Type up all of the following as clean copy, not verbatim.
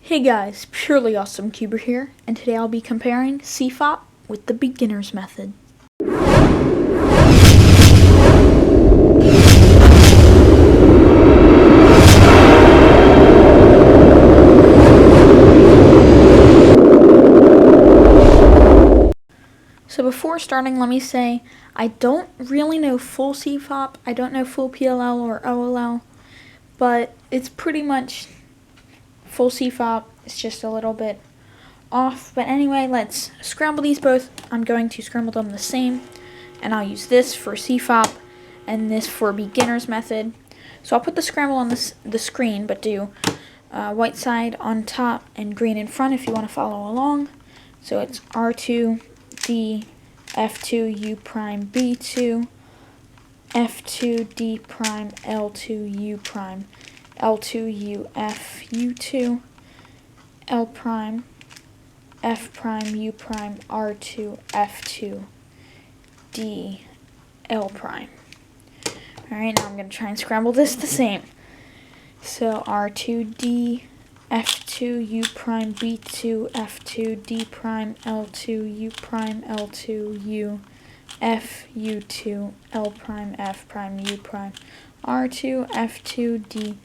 Hey guys, Purely Awesome Cuber here, and today I'll be comparing CFOP with the beginner's method. So before starting, let me say, I don't really know full CFOP, I don't know full PLL or OLL, but it's pretty much full CFOP. It's just a little bit off. But anyway, let's scramble these both. I'm going to scramble them the same, and I'll use this for CFOP and this for beginner's method. So I'll put the scramble on the screen, but do white side on top and green in front if you want to follow along. So it's R2, D, F2, U prime, B2, F2, D prime, L2, U prime, L2, U, F, U2, L prime, F prime, U prime, R2, F2, D, L prime. Alright, now I'm going to try and scramble this the same. So R2, D, F2, U prime, B2, F2, D prime, L2, U prime, L2, U, F, U2, L prime, F prime, U prime, R2, F2, D,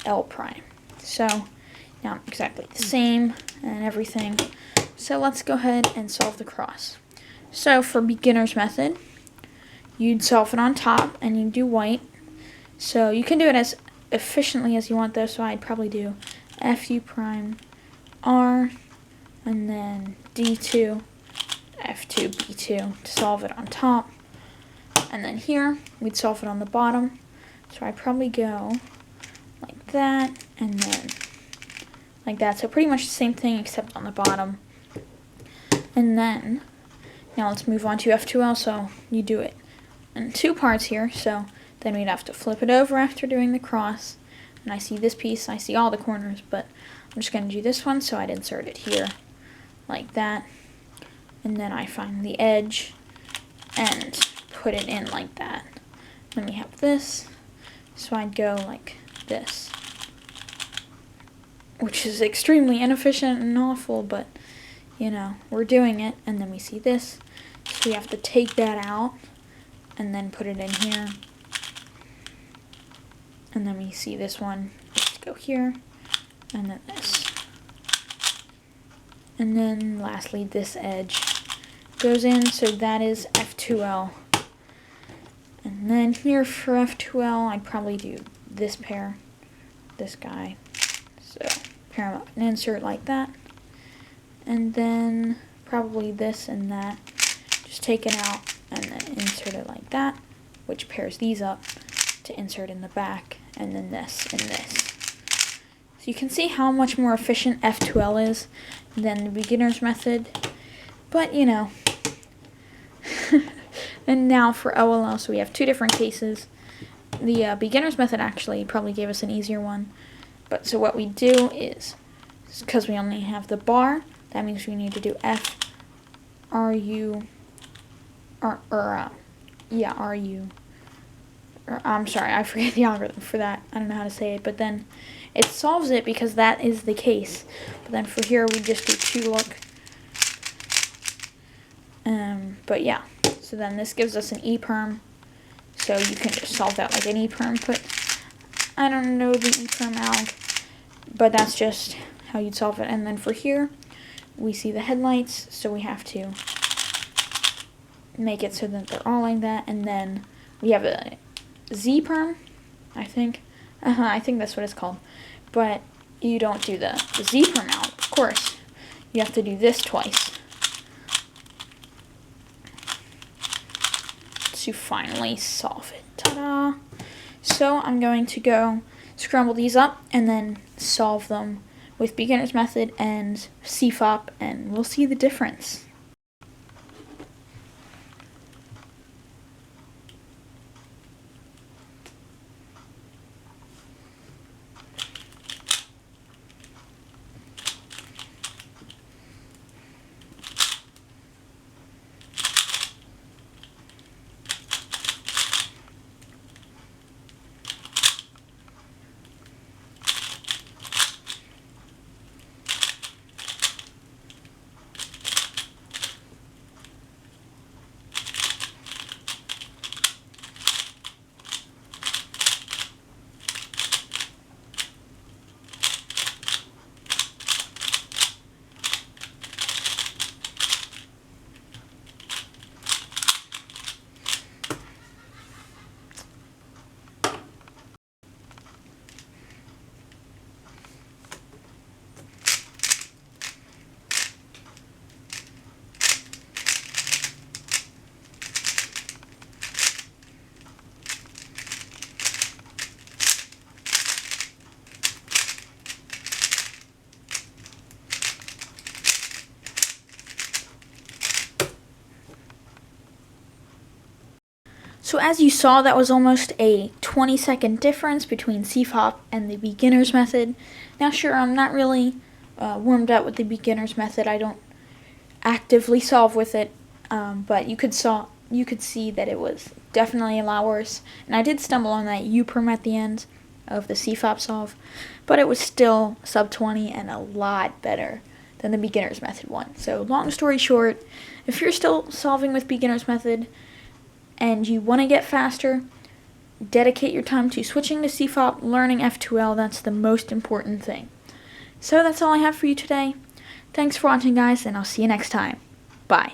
L prime. So now exactly the same and everything. So let's go ahead and solve the cross. So for beginner's method, you'd solve it on top and you do white. So you can do it as efficiently as you want though, so I'd probably do Fu prime R and then D2, F2, B2 to solve it on top. And then here, we'd solve it on the bottom. So I'd probably go like that and then like that. So pretty much the same thing except on the bottom. And then, now let's move on to F2L. So you do it in two parts here. So then we'd have to flip it over after doing the cross. And I see this piece, I see all the corners, but I'm just going to do this one, so I'd insert it here like that. And then I find the edge and put it in like that. Then we have this, so I'd go like this, which is extremely inefficient and awful, but you know, we're doing it. And then we see this, so we have to take that out and then put it in here. And then we see this one, let's go here, and then this. And then lastly, this edge goes in, so that is F2L. And then here for F2L, I'd probably do this pair, this guy. So pair them up and insert like that. And then probably this and that, just take it out and then insert it like that, which pairs these up to insert in the back, and then this and this. So you can see how much more efficient F2L is than the beginner's method, but you know. And now for OLL, so we have two different cases. The beginner's method actually probably gave us an easier one, but so what we do is, because we only have the bar, that means we need to do F, R, U, R, U. I'm sorry, I forget the algorithm for that. I don't know how to say it, but then it solves it because that is the case. But then for here, we just do 2 look. But yeah, so then this gives us an E-perm. So you can just solve that like an E-perm. I don't know the E-perm alg, but that's just how you'd solve it. And then for here, we see the headlights, so we have to make it so that they're all like that. And then we have a Z-perm, I think. I think that's what it's called. But you don't do the Z-perm out, of course. You have to do this twice to finally solve it. Ta-da! So I'm going to go scramble these up and then solve them with beginner's method and CFOP, and we'll see the difference. So as you saw, that was almost a 20-second difference between CFOP and the beginner's method. Now sure, I'm not really warmed up with the beginner's method. I don't actively solve with it, but you could see that it was definitely a lot worse. And I did stumble on that U-perm at the end of the CFOP solve, but it was still sub 20 and a lot better than the beginner's method one. So long story short, if you're still solving with beginner's method and you want to get faster, dedicate your time to switching to CFOP, learning F2L. That's the most important thing. So that's all I have for you today. Thanks for watching, guys, and I'll see you next time. Bye.